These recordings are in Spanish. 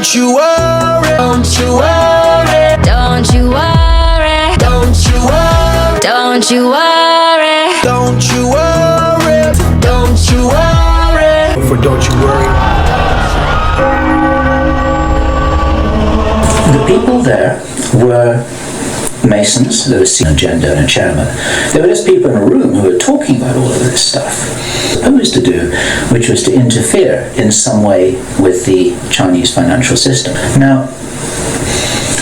Don't you worry, don't you worry, Don't you worry, don't you worry, don't you worry. don't you worry, don't you worry. For don't you worry. The people there were Masons, there was an agenda and a chairman. There were just people in a room who were talking about all of this stuff. Supposed to do, which was to interfere in some way with the Chinese financial system. Now,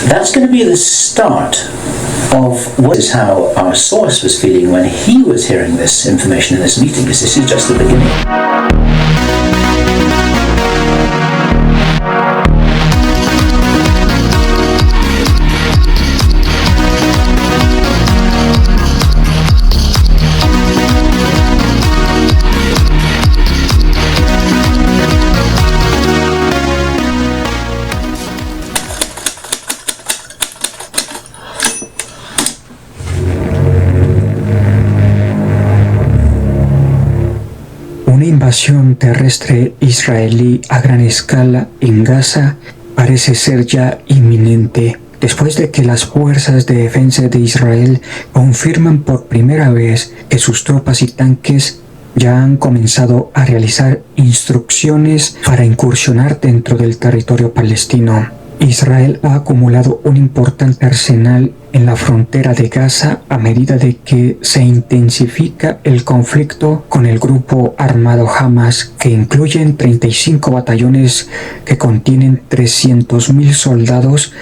that's going to be the start of what is how our source was feeling when he was hearing this information in this meeting, because this is just the beginning. Una invasión terrestre israelí a gran escala en Gaza parece ser ya inminente, después de que las fuerzas de defensa de Israel confirman por primera vez que sus tropas y tanques ya han comenzado a realizar instrucciones para incursionar dentro del territorio palestino. Israel ha acumulado un importante arsenal en la frontera de Gaza a medida de que se intensifica el conflicto con el grupo armado Hamas, que incluyen 35 batallones que contienen 300.000 soldados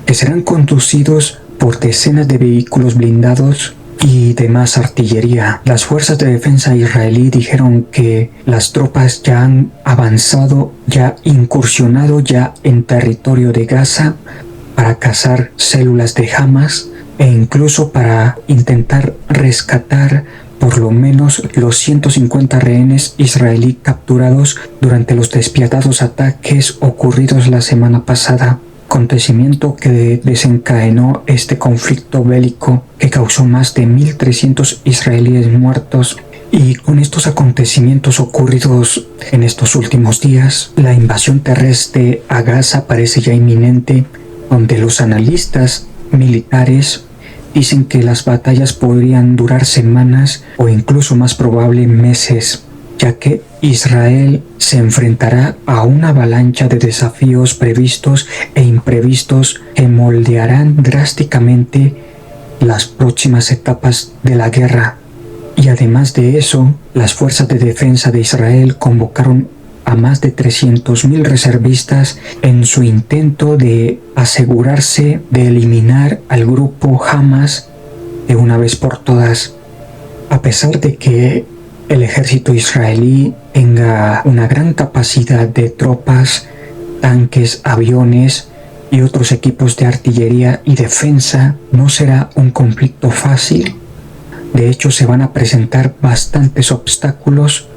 que serán conducidos por decenas de vehículos blindados y demás artillería. Las fuerzas de defensa israelí dijeron que las tropas ya han avanzado, ya incursionado ya en territorio de Gaza para cazar células de Hamas e incluso para intentar rescatar por lo menos los 150 rehenes israelí capturados durante los despiadados ataques ocurridos la semana pasada. Acontecimiento que desencadenó este conflicto bélico que causó más de 1.300 israelíes muertos. Y con estos acontecimientos ocurridos en estos últimos días, la invasión terrestre a Gaza parece ya inminente, donde los analistas militares dicen que las batallas podrían durar semanas o incluso más probable meses, ya que Israel se enfrentará a una avalancha de desafíos previstos e imprevistos que moldearán drásticamente las próximas etapas de la guerra. Y además de eso, las fuerzas de defensa de Israel convocaron a más de 300.000 reservistas en su intento de asegurarse de eliminar al grupo Hamas de una vez por todas. A pesar de que el ejército israelí tenga una gran capacidad de tropas, tanques, aviones y otros equipos de artillería y defensa, no será un conflicto fácil. De hecho, se van a presentar bastantes obstáculos.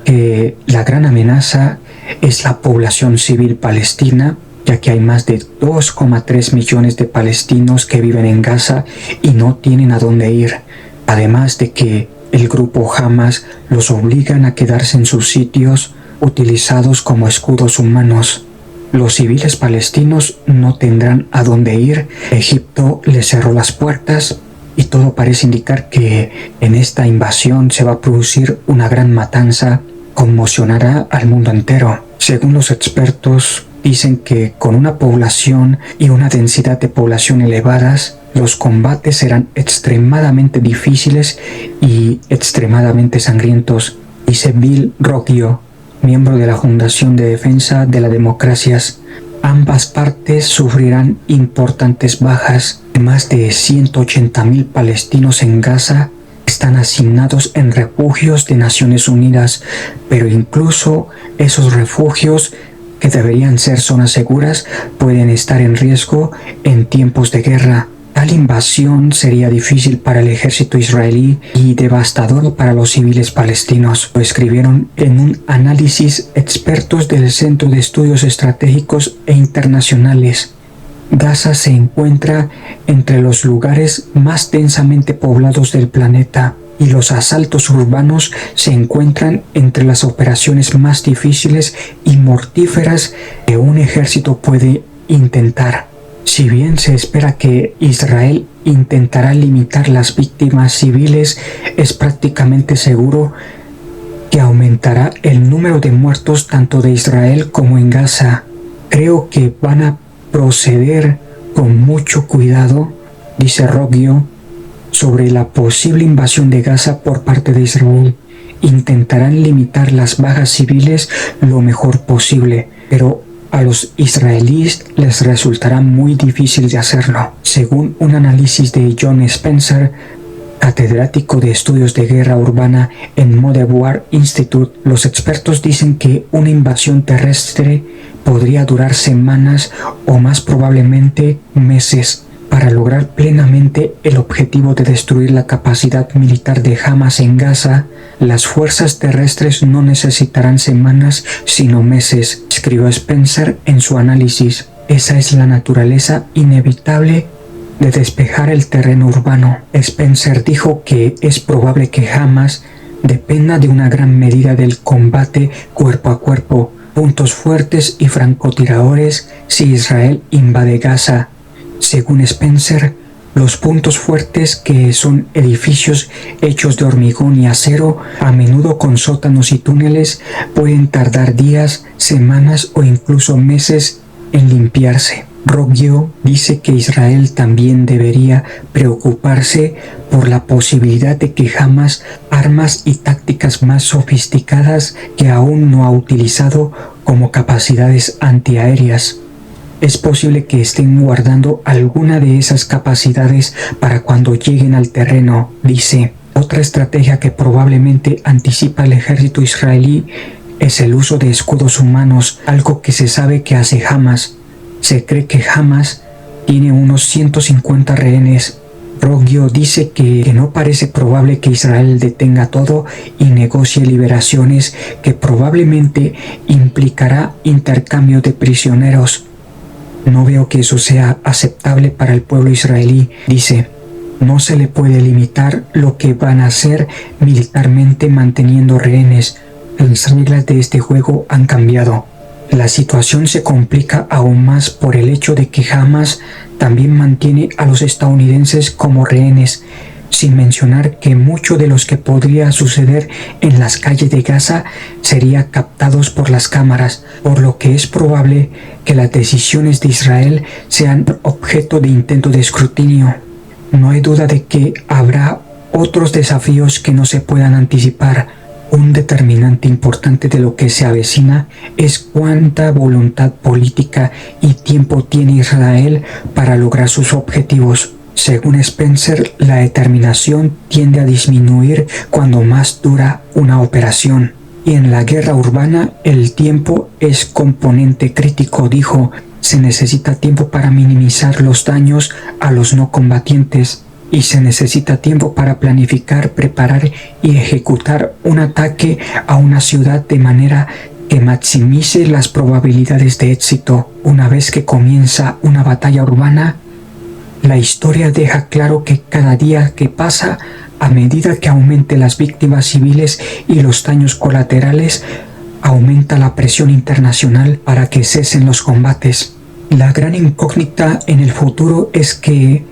La gran amenaza es la población civil palestina, ya que hay más de 2,3 millones de palestinos que viven en Gaza y no tienen a dónde ir. Además de que el grupo Hamas los obligan a quedarse en sus sitios utilizados como escudos humanos. Los civiles palestinos no tendrán a dónde ir. Egipto les cerró las puertas y todo parece indicar que en esta invasión se va a producir una gran matanza, conmocionará al mundo entero. Según los expertos, dicen que con una población y una densidad de población elevadas, los combates serán extremadamente difíciles y extremadamente sangrientos, dice Bill Roggio, miembro de la Fundación de Defensa de las Democracias. Ambas partes sufrirán importantes bajas. Más de 180.000 palestinos en Gaza están asignados en refugios de Naciones Unidas, pero incluso esos refugios, que deberían ser zonas seguras, pueden estar en riesgo en tiempos de guerra. Tal invasión sería difícil para el ejército israelí y devastador para los civiles palestinos. Lo escribieron en un análisis expertos del Centro de Estudios Estratégicos e Internacionales. Gaza se encuentra entre los lugares más densamente poblados del planeta y los asaltos urbanos se encuentran entre las operaciones más difíciles y mortíferas que un ejército puede intentar. Si bien se espera que Israel intentará limitar las víctimas civiles, es prácticamente seguro que aumentará el número de muertos tanto de Israel como en Gaza. Creo que van a proceder con mucho cuidado, dice Roggio, sobre la posible invasión de Gaza por parte de Israel. Intentarán limitar las bajas civiles lo mejor posible, pero a los israelíes les resultará muy difícil de hacerlo. Según un análisis de John Spencer, catedrático de estudios de guerra urbana en Modern War Institute, los expertos dicen que una invasión terrestre podría durar semanas o más probablemente meses. Para lograr plenamente el objetivo de destruir la capacidad militar de Hamas en Gaza, las fuerzas terrestres no necesitarán semanas sino meses, escribió Spencer en su análisis. Esa es la naturaleza inevitable de despejar el terreno urbano. Spencer dijo que es probable que Hamas dependa de una gran medida del combate cuerpo a cuerpo, puntos fuertes y francotiradores si Israel invade Gaza. Según Spencer, los puntos fuertes, que son edificios hechos de hormigón y acero, a menudo con sótanos y túneles, pueden tardar días, semanas o incluso meses en limpiarse. Roggio dice que Israel también debería preocuparse por la posibilidad de que Hamas armas y tácticas más sofisticadas que aún no ha utilizado, como capacidades antiaéreas. Es posible que estén guardando alguna de esas capacidades para cuando lleguen al terreno, dice. Otra estrategia que probablemente anticipa el ejército israelí es el uso de escudos humanos, algo que se sabe que hace Hamas. Se cree que Hamas tiene unos 150 rehenes. Roggio dice que no parece probable que Israel detenga todo y negocie liberaciones, que probablemente implicará intercambio de prisioneros. No veo que eso sea aceptable para el pueblo israelí, dice. No se le puede limitar lo que van a hacer militarmente manteniendo rehenes. Las reglas de este juego han cambiado. La situación se complica aún más por el hecho de que Hamas también mantiene a los estadounidenses como rehenes, sin mencionar que mucho de los que podría suceder en las calles de Gaza sería captados por las cámaras, por lo que es probable que las decisiones de Israel sean objeto de intento de escrutinio. No hay duda de que habrá otros desafíos que no se puedan anticipar. Un determinante importante de lo que se avecina es cuánta voluntad política y tiempo tiene Israel para lograr sus objetivos. Según Spencer, la determinación tiende a disminuir cuando más dura una operación. Y en la guerra urbana, el tiempo es componente crítico, dijo. Se necesita tiempo para minimizar los daños a los no combatientes. Y se necesita tiempo para planificar, preparar y ejecutar un ataque a una ciudad de manera que maximice las probabilidades de éxito. Una vez que comienza una batalla urbana, la historia deja claro que cada día que pasa, a medida que aumente las víctimas civiles y los daños colaterales, aumenta la presión internacional para que cesen los combates. La gran incógnita en el futuro es qué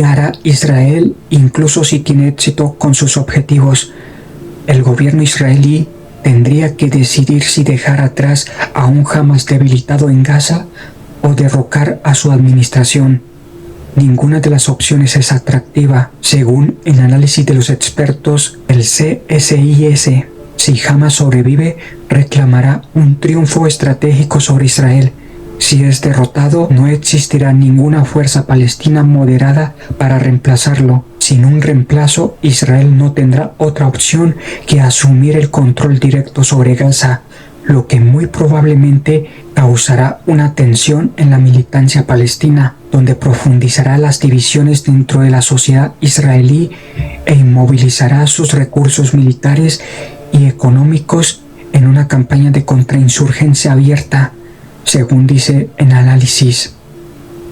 hará Israel, incluso si tiene éxito con sus objetivos. El gobierno israelí tendría que decidir si dejar atrás a un Hamas debilitado en Gaza o derrocar a su administración. Ninguna de las opciones es atractiva, según el análisis de los expertos del CSIS. Si Hamas sobrevive, reclamará un triunfo estratégico sobre Israel. Si es derrotado, no existirá ninguna fuerza palestina moderada para reemplazarlo. Sin un reemplazo, Israel no tendrá otra opción que asumir el control directo sobre Gaza, lo que muy probablemente causará una tensión en la militancia palestina, donde profundizará las divisiones dentro de la sociedad israelí e inmovilizará sus recursos militares y económicos en una campaña de contrainsurgencia abierta, según dice el análisis.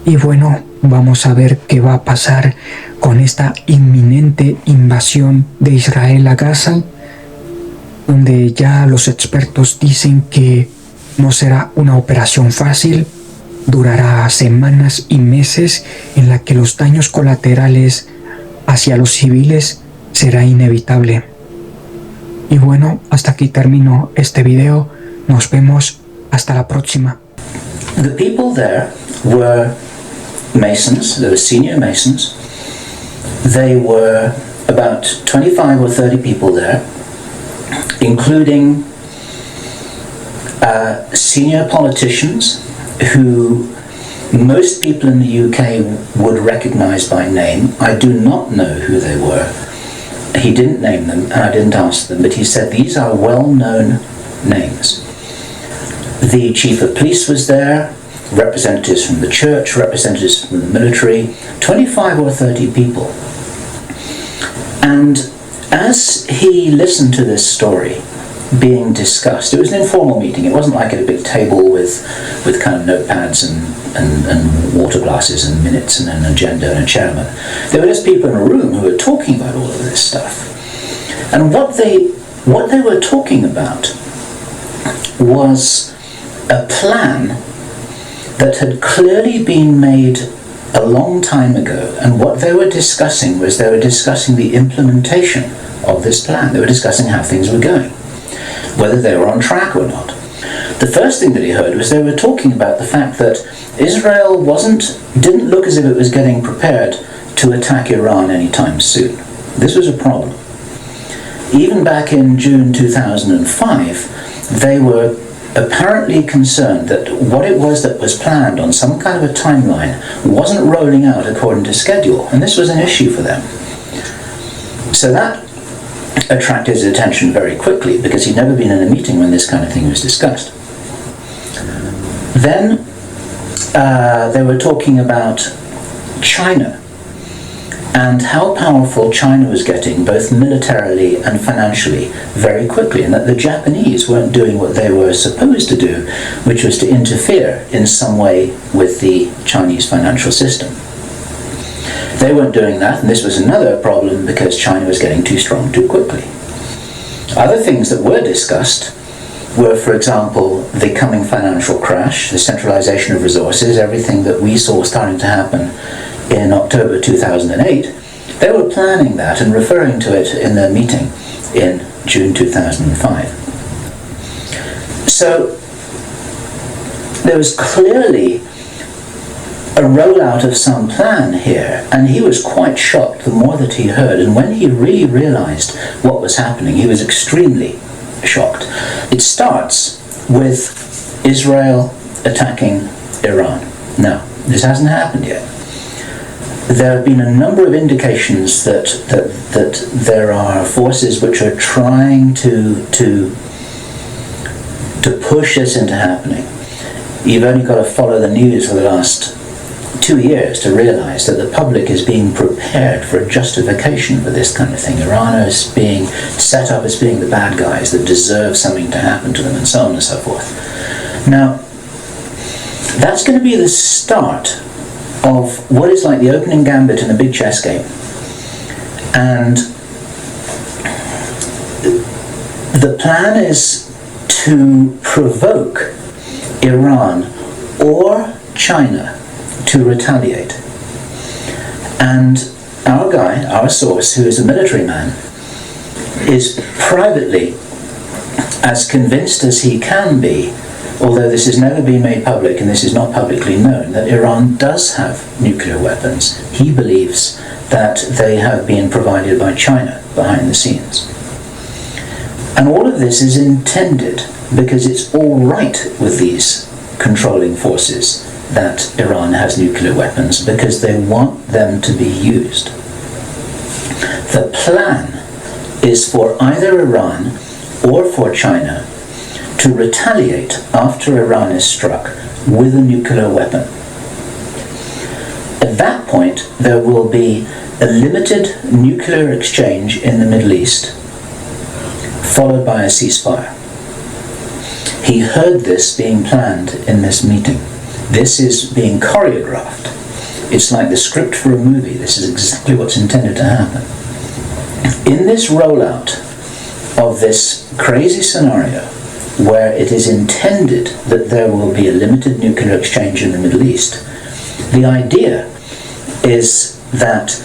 Y bueno, vamos a ver qué va a pasar con esta inminente invasión de Israel a Gaza, donde ya los expertos dicen que no será una operación fácil, durará semanas y meses en la que los daños colaterales hacia los civiles será inevitable. Y bueno, hasta aquí termino este video. Nos vemos hasta la próxima. The people there were Masons, they were senior Masons. They were about 25 or 30 people there, including senior politicians who most people in the UK would recognize by name. I do not know who they were. He didn't name them, and I didn't ask them, but he said these are well-known names. The chief of police was there, representatives from the church, representatives from the military, 25 or 30 people. And as he listened to this story being discussed, it was an informal meeting. It wasn't like at a big table with kind of notepads and water glasses and minutes and an agenda and a chairman. There were just people in a room who were talking about all of this stuff. And what they were talking about was a plan that had clearly been made a long time ago, and what they were discussing was they were discussing the implementation of this plan. They were discussing how things were going, whether they were on track or not. The first thing that he heard was they were talking about the fact that Israel didn't look as if it was getting prepared to attack Iran anytime soon. This was a problem. Even back in June 2005, they were apparently concerned that what it was that was planned on some kind of a timeline wasn't rolling out according to schedule, and this was an issue for them. So that attracted his attention very quickly, because he'd never been in a meeting when this kind of thing was discussed. Then they were talking about China and how powerful China was getting, both militarily and financially, very quickly, and that the Japanese weren't doing what they were supposed to do, which was to interfere in some way with the Chinese financial system. They weren't doing that, and this was another problem because China was getting too strong too quickly. Other things that were discussed were, for example, the coming financial crash, the centralization of resources, everything that we saw starting to happen in October 2008. They were planning that and referring to it in their meeting in June 2005. So there was clearly a rollout of some plan here, and he was quite shocked the more that he heard, and when he really realized what was happening, he was extremely shocked. It starts with Israel attacking Iran. Now, this hasn't happened yet. There have been a number of indications that there are forces which are trying to push this into happening. You've only got to follow the news for the last 2 years to realize that the public is being prepared for a justification for this kind of thing. Iran is being set up as being the bad guys that deserve something to happen to them, and so on and so forth. Now, that's going to be the start of what is like the opening gambit in a big chess game. And the plan is to provoke Iran or China to retaliate. And our guy, our source, who is a military man, is privately as convinced as he can be, although this has never been made public and this is not publicly known, that Iran does have nuclear weapons. He believes that they have been provided by China behind the scenes. And all of this is intended because it's all right with these controlling forces that Iran has nuclear weapons, because they want them to be used. The plan is for either Iran or for China to retaliate after Iran is struck with a nuclear weapon. At that point, there will be a limited nuclear exchange in the Middle East, followed by a ceasefire. He heard this being planned in this meeting. This is being choreographed. It's like the script for a movie. This is exactly what's intended to happen. In this rollout of this crazy scenario, where it is intended that there will be a limited nuclear exchange in the Middle East. The idea is that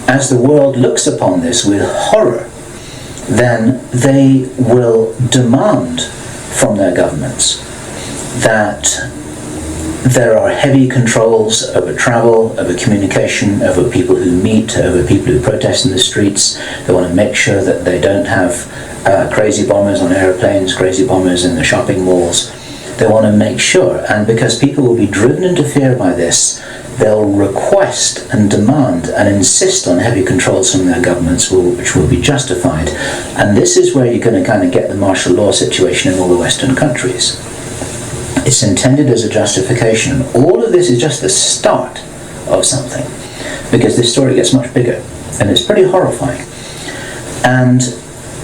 as the world looks upon this with horror, then they will demand from their governments that there are heavy controls over travel, over communication, over people who meet, over people who protest in the streets. They want to make sure that they don't have crazy bombers on airplanes, crazy bombers in the shopping malls. They want to make sure, and because people will be driven into fear by this, they'll request and demand and insist on heavy controls from their governments, which will be justified. And this is where you're going to kind of get the martial law situation in all the Western countries. It's intended as a justification. All of this is just the start of something, because this story gets much bigger, and it's pretty horrifying. And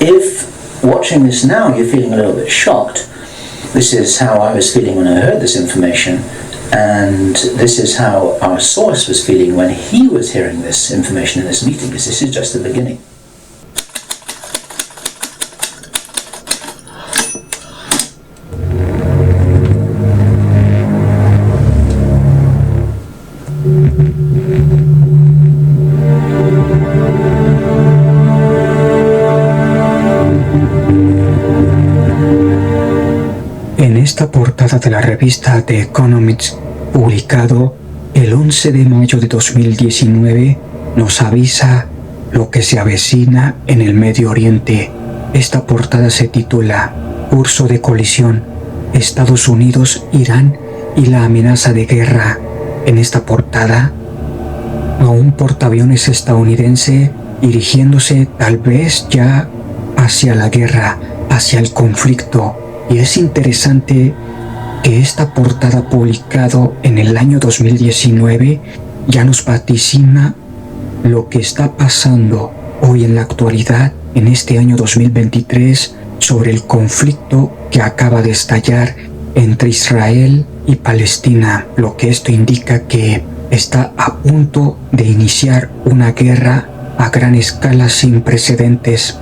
if watching this now you're feeling a little bit shocked, this is how I was feeling when I heard this information, and this is how our source was feeling when he was hearing this information in this meeting, because this is just the beginning. En esta portada de la revista The Economist, publicado el 11 de mayo de 2019, nos avisa lo que se avecina en el Medio Oriente. Esta portada se titula Curso de colisión, Estados Unidos, Irán y la amenaza de guerra. En esta portada, a un portaaviones estadounidense dirigiéndose tal vez ya hacia la guerra, hacia el conflicto. Y es interesante que esta portada, publicado en el año 2019, ya nos vaticina lo que está pasando hoy en la actualidad, en este año 2023, sobre el conflicto que acaba de estallar entre Israel y Palestina, lo que esto indica que está a punto de iniciar una guerra a gran escala sin precedentes.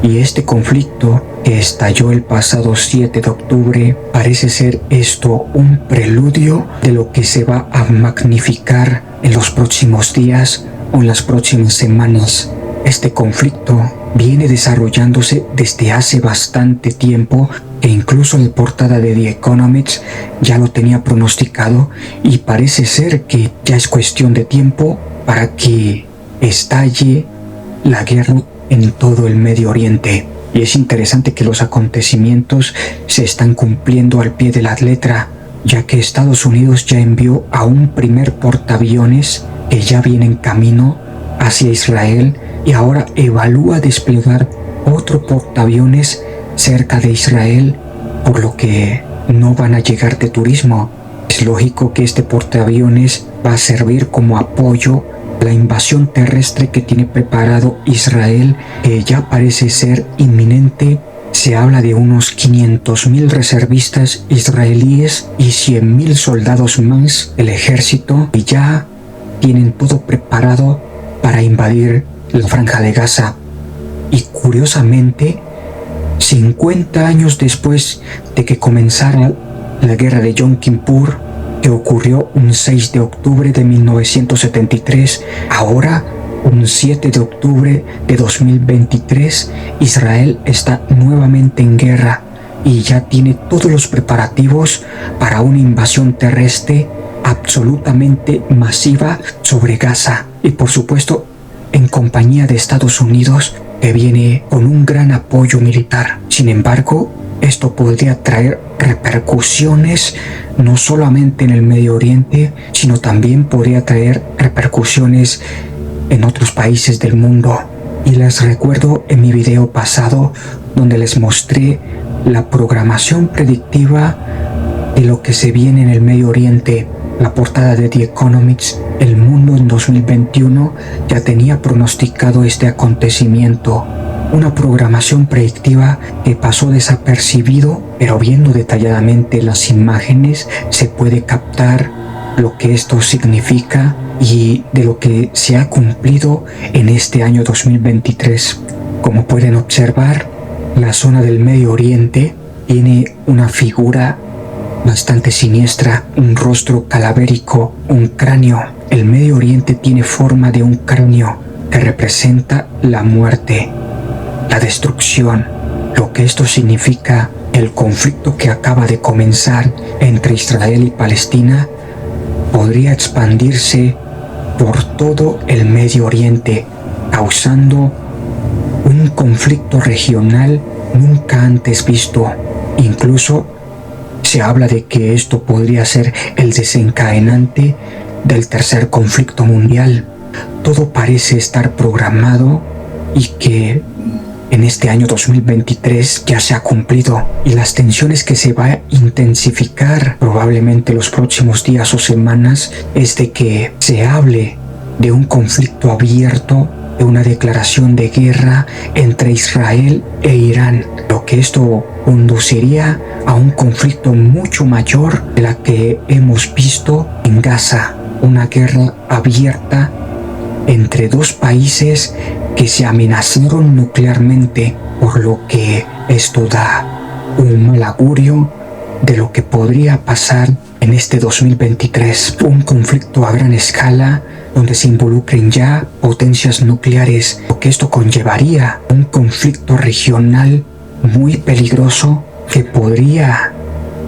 Y este conflicto que estalló el pasado 7 de octubre, parece ser esto un preludio de lo que se va a magnificar en los próximos días o en las próximas semanas. Este conflicto viene desarrollándose desde hace bastante tiempo, e incluso la portada de The Economist ya lo tenía pronosticado, y parece ser que ya es cuestión de tiempo para que estalle la guerra en todo el Medio Oriente. Y es interesante que los acontecimientos se están cumpliendo al pie de la letra, ya que Estados Unidos ya envió a un primer portaaviones que ya viene en camino hacia Israel, y ahora evalúa desplegar otro portaaviones cerca de Israel, por lo que no van a llegar de turismo. Es lógico que este portaaviones va a servir como apoyo la invasión terrestre que tiene preparado Israel, que ya parece ser inminente. Se habla de unos 500,000 reservistas israelíes y 100,000 soldados más del ejército, que ya tienen todo preparado para invadir la Franja de Gaza. Y curiosamente, 50 años después de que comenzara la guerra de Yom Kippur, que ocurrió un 6 de octubre de 1973, ahora, un 7 de octubre de 2023, Israel está nuevamente en guerra y ya tiene todos los preparativos para una invasión terrestre absolutamente masiva sobre Gaza, y por supuesto en compañía de Estados Unidos, que viene con un gran apoyo militar. Sin embargo, esto podría traer repercusiones no solamente en el Medio Oriente, sino también podría traer repercusiones en otros países del mundo. Y les recuerdo en mi video pasado, donde les mostré la programación predictiva de lo que se viene en el Medio Oriente. La portada de The Economist, El Mundo en 2021, ya tenía pronosticado este acontecimiento. Una programación predictiva que pasó desapercibido, pero viendo detalladamente las imágenes se puede captar lo que esto significa y de lo que se ha cumplido en este año 2023. Como pueden observar, la zona del Medio Oriente tiene una figura bastante siniestra, un rostro calavérico, un cráneo. El Medio Oriente tiene forma de un cráneo que representa la muerte, la destrucción. Lo que esto significa, el conflicto que acaba de comenzar entre Israel y Palestina podría expandirse por todo el Medio Oriente, causando un conflicto regional nunca antes visto. Incluso se habla de que esto podría ser el desencadenante del tercer conflicto mundial. Todo parece estar programado y que en este año 2023 ya se ha cumplido, y las tensiones que se va a intensificar probablemente los próximos días o semanas es de que se hable de un conflicto abierto, de una declaración de guerra entre Israel e Irán, lo que esto conduciría a un conflicto mucho mayor de la que hemos visto en Gaza, una guerra abierta entre dos países que se amenazaron nuclearmente, por lo que esto da un mal augurio de lo que podría pasar en este 2023, un conflicto a gran escala donde se involucren ya potencias nucleares, lo que esto conllevaría un conflicto regional muy peligroso que podría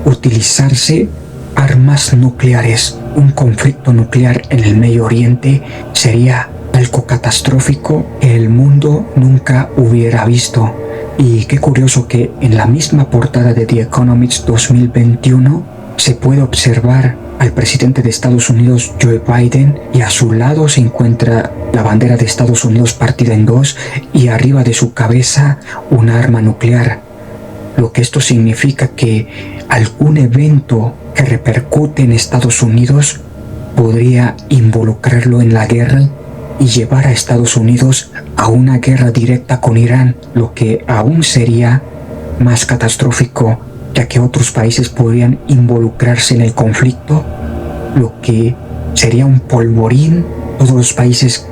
utilizarse armas nucleares. Un conflicto nuclear en el Medio Oriente sería algo catastrófico que el mundo nunca hubiera visto. Y qué curioso que en la misma portada de The Economist 2021 se puede observar al presidente de Estados Unidos, Joe Biden, y a su lado se encuentra la bandera de Estados Unidos partida en dos y arriba de su cabeza una arma nuclear. Lo que esto significa que algún evento que repercute en Estados Unidos podría involucrarlo en la guerra y llevar a Estados Unidos a una guerra directa con Irán, lo que aún sería más catastrófico, ya que otros países podrían involucrarse en el conflicto, lo que sería un polvorín. Todos los países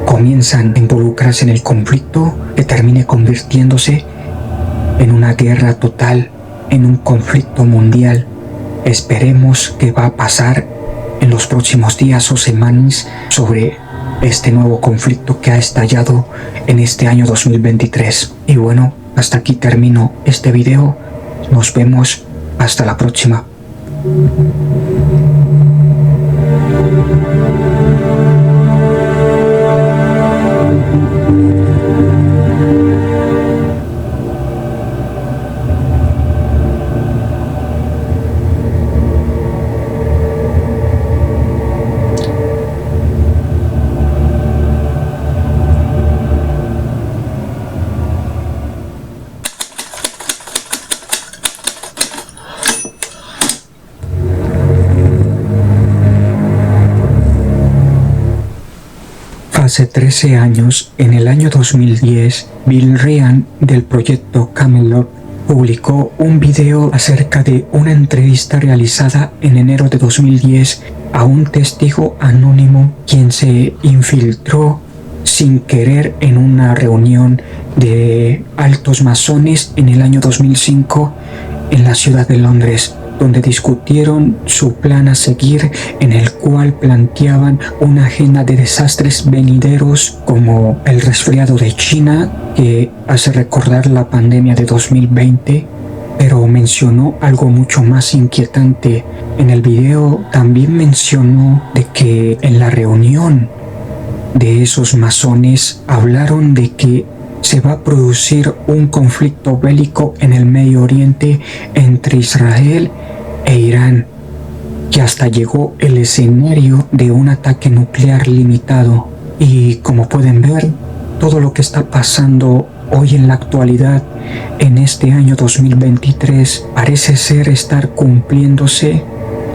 comienzan a involucrarse en el conflicto, que termine convirtiéndose en una guerra total, en un conflicto mundial. Esperemos que va a pasar en los próximos días o semanas sobre este nuevo conflicto que ha estallado en este año 2023. Y bueno, hasta aquí termino este video. Nos vemos hasta la próxima. Hace 13 años, en el año 2010, Bill Ryan del proyecto Camelot publicó un video acerca de una entrevista realizada en enero de 2010 a un testigo anónimo quien se infiltró sin querer en una reunión de altos masones en el año 2005 en la ciudad de Londres, donde discutieron su plan a seguir, en el cual planteaban una agenda de desastres venideros como el resfriado de China, que hace recordar la pandemia de 2020, pero mencionó algo mucho más inquietante. En el video también mencionó de que en la reunión de esos masones hablaron de que se va a producir un conflicto bélico en el Medio Oriente entre Israel e Irán, que hasta llegó el escenario de un ataque nuclear limitado. Y como pueden ver, todo lo que está pasando hoy en la actualidad, en este año 2023, parece ser estar cumpliéndose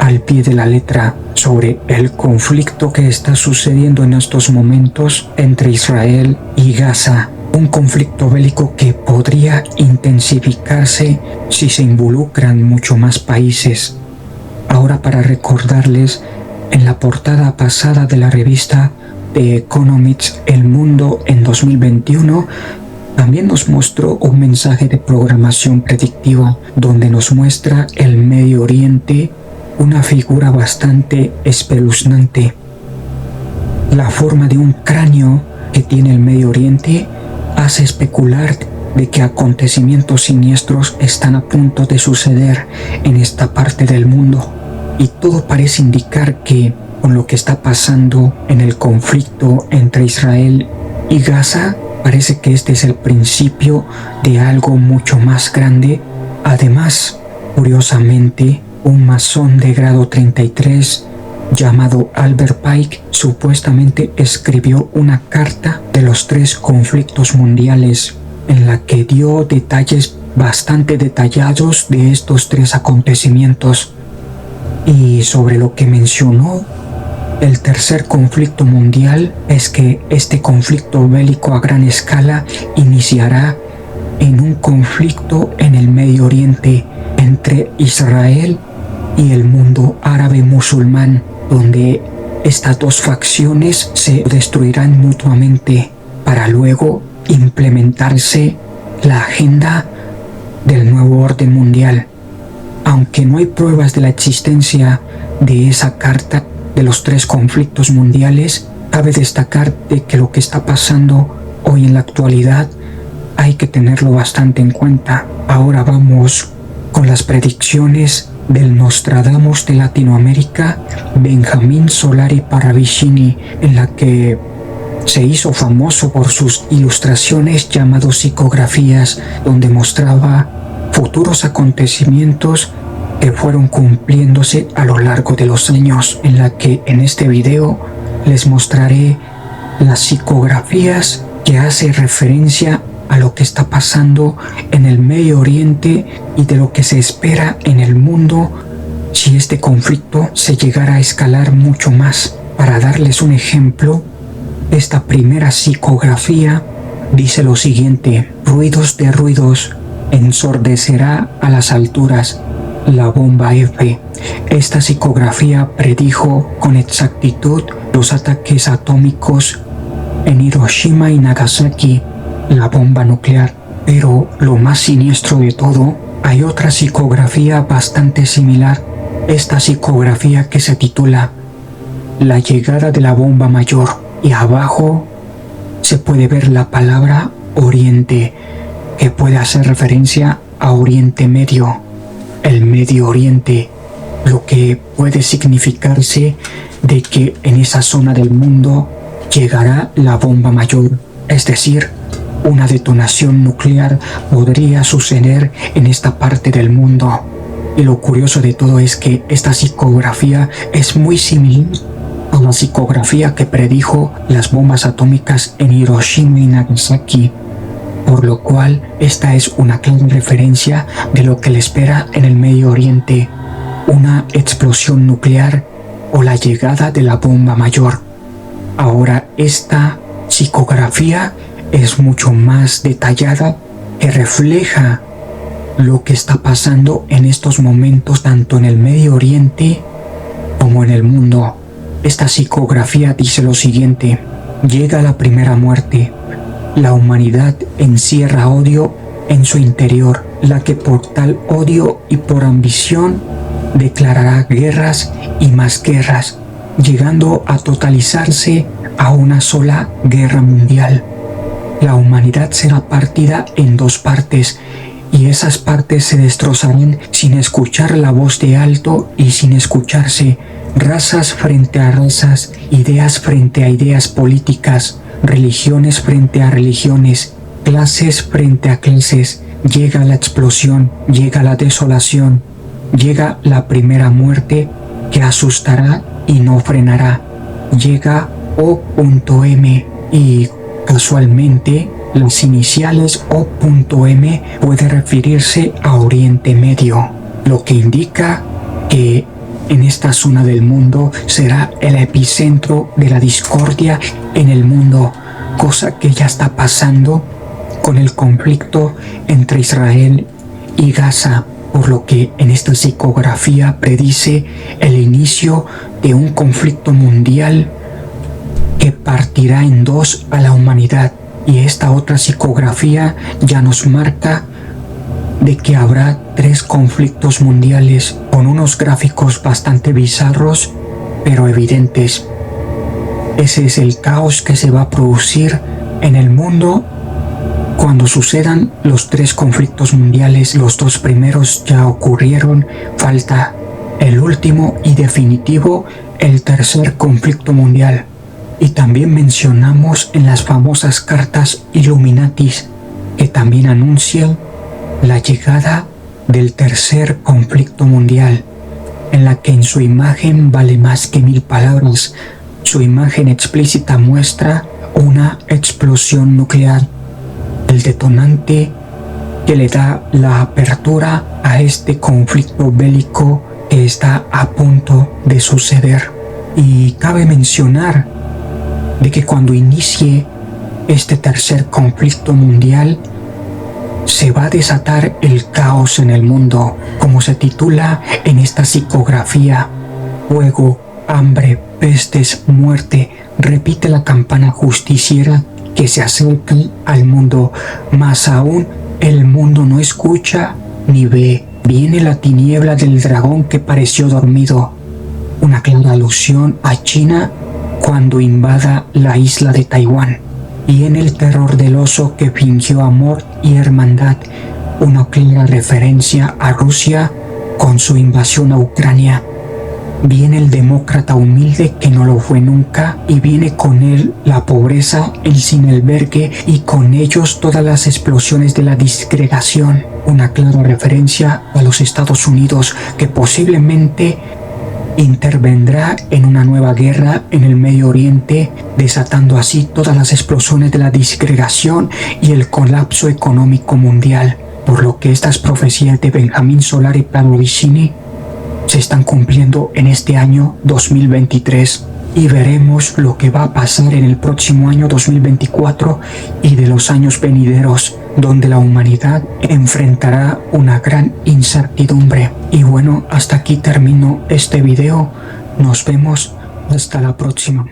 al pie de la letra sobre el conflicto que está sucediendo en estos momentos entre Israel y Gaza. Un conflicto bélico que podría intensificarse si se involucran mucho más países. Ahora, para recordarles, en la portada pasada de la revista The Economist, El Mundo en 2021, También nos mostró un mensaje de programación predictiva donde nos muestra el Medio Oriente, una figura bastante espeluznante. La forma de un cráneo que tiene el Medio Oriente hace especular de que acontecimientos siniestros están a punto de suceder en esta parte del mundo, y todo parece indicar que con lo que está pasando en el conflicto entre Israel y Gaza, parece que este es el principio de algo mucho más grande. Además, curiosamente, un masón de grado 33 llamado Albert Pike supuestamente escribió una carta de los 3 conflictos mundiales en la que dio detalles bastante detallados de estos 3 acontecimientos. Y sobre lo que mencionó el tercer conflicto mundial es que este conflicto bélico a gran escala iniciará en un conflicto en el Medio Oriente entre Israel y el mundo árabe musulmán, donde estas 2 facciones se destruirán mutuamente para luego implementarse la agenda del nuevo orden mundial. Aunque no hay pruebas de la existencia de esa carta de los 3 conflictos mundiales, cabe destacar de que lo que está pasando hoy en la actualidad hay que tenerlo bastante en cuenta. Ahora vamos con las predicciones del Nostradamus de Latinoamérica, Benjamín Solari Paravicini, en la que se hizo famoso por sus ilustraciones llamadas psicografías, donde mostraba futuros acontecimientos que fueron cumpliéndose a lo largo de los años, en la que en este video les mostraré las psicografías que hace referencia a lo que está pasando en el Medio Oriente y de lo que se espera en el mundo si este conflicto se llegara a escalar mucho más. Para darles un ejemplo, esta primera psicografía dice lo siguiente: ruidos de ruidos, ensordecerá a las alturas la bomba F. Esta psicografía predijo con exactitud los ataques atómicos en Hiroshima y Nagasaki, la bomba nuclear. Pero lo más siniestro de todo, hay otra psicografía bastante similar, esta psicografía que se titula La llegada de la bomba mayor, y abajo se puede ver la palabra Oriente, que puede hacer referencia a Oriente Medio, el Medio Oriente, lo que puede significarse de que en esa zona del mundo llegará la bomba mayor, es decir, una detonación nuclear podría suceder en esta parte del mundo. Y lo curioso de todo es que esta psicografía es muy similar a la psicografía que predijo las bombas atómicas en Hiroshima y Nagasaki, por lo cual esta es una clara referencia de lo que le espera en el Medio Oriente, una explosión nuclear o la llegada de la bomba mayor. Ahora, esta psicografía es mucho más detallada, que refleja lo que está pasando en estos momentos tanto en el Medio Oriente como en el mundo. Esta psicografía dice lo siguiente: llega la primera muerte, la humanidad encierra odio en su interior, la que por tal odio y por ambición declarará guerras y más guerras, llegando a totalizarse a una sola guerra mundial. La humanidad será partida en 2 partes, y esas partes se destrozarán sin escuchar la voz de alto y sin escucharse. Razas frente a razas, ideas frente a ideas políticas, religiones frente a religiones, clases frente a clases. Llega la explosión, llega la desolación, llega la primera muerte que asustará y no frenará. Llega O.M. y casualmente las iniciales O.M puede referirse a Oriente Medio, lo que indica que en esta zona del mundo será el epicentro de la discordia en el mundo, cosa que ya está pasando con el conflicto entre Israel y Gaza, por lo que en esta psicografía predice el inicio de un conflicto mundial que partirá en 2 a la humanidad. Y esta otra psicografía ya nos marca de que habrá 3 conflictos mundiales con unos gráficos bastante bizarros pero evidentes. Ese es el caos que se va a producir en el mundo cuando sucedan los 3 conflictos mundiales. Los 2 primeros ya ocurrieron, falta el último y definitivo, el tercer conflicto mundial. Y también mencionamos en las famosas cartas Illuminatis que también anuncian la llegada del tercer conflicto mundial, en la que en su imagen vale más que 1000 palabras. Su imagen explícita muestra una explosión nuclear, el detonante que le da la apertura a este conflicto bélico que está a punto de suceder. Y cabe mencionar de que cuando inicie este tercer conflicto mundial se va a desatar el caos en el mundo, como se titula en esta psicografía: fuego, hambre, pestes, muerte. Repite la campana justiciera que se acerca al mundo, más aún el mundo no escucha ni ve. Viene la tiniebla del dragón que pareció dormido, una clara alusión a China cuando invada la isla de Taiwán. Viene el terror del oso que fingió amor y hermandad, una clara referencia a Rusia con su invasión a Ucrania. Viene el demócrata humilde que no lo fue nunca, y viene con él la pobreza, el sinalbergue y con ellos todas las explosiones de la disgregación, una clara referencia a los Estados Unidos, que posiblemente intervendrá en una nueva guerra en el Medio Oriente, desatando así todas las explosiones de la disgregación y el colapso económico mundial, por lo que estas profecías de Benjamín Solari Pallavicini se están cumpliendo en este año 2023, y veremos lo que va a pasar en el próximo año 2024 y de los años venideros, donde la humanidad enfrentará una gran incertidumbre. Y bueno, hasta aquí termino este video. Nos vemos hasta la próxima.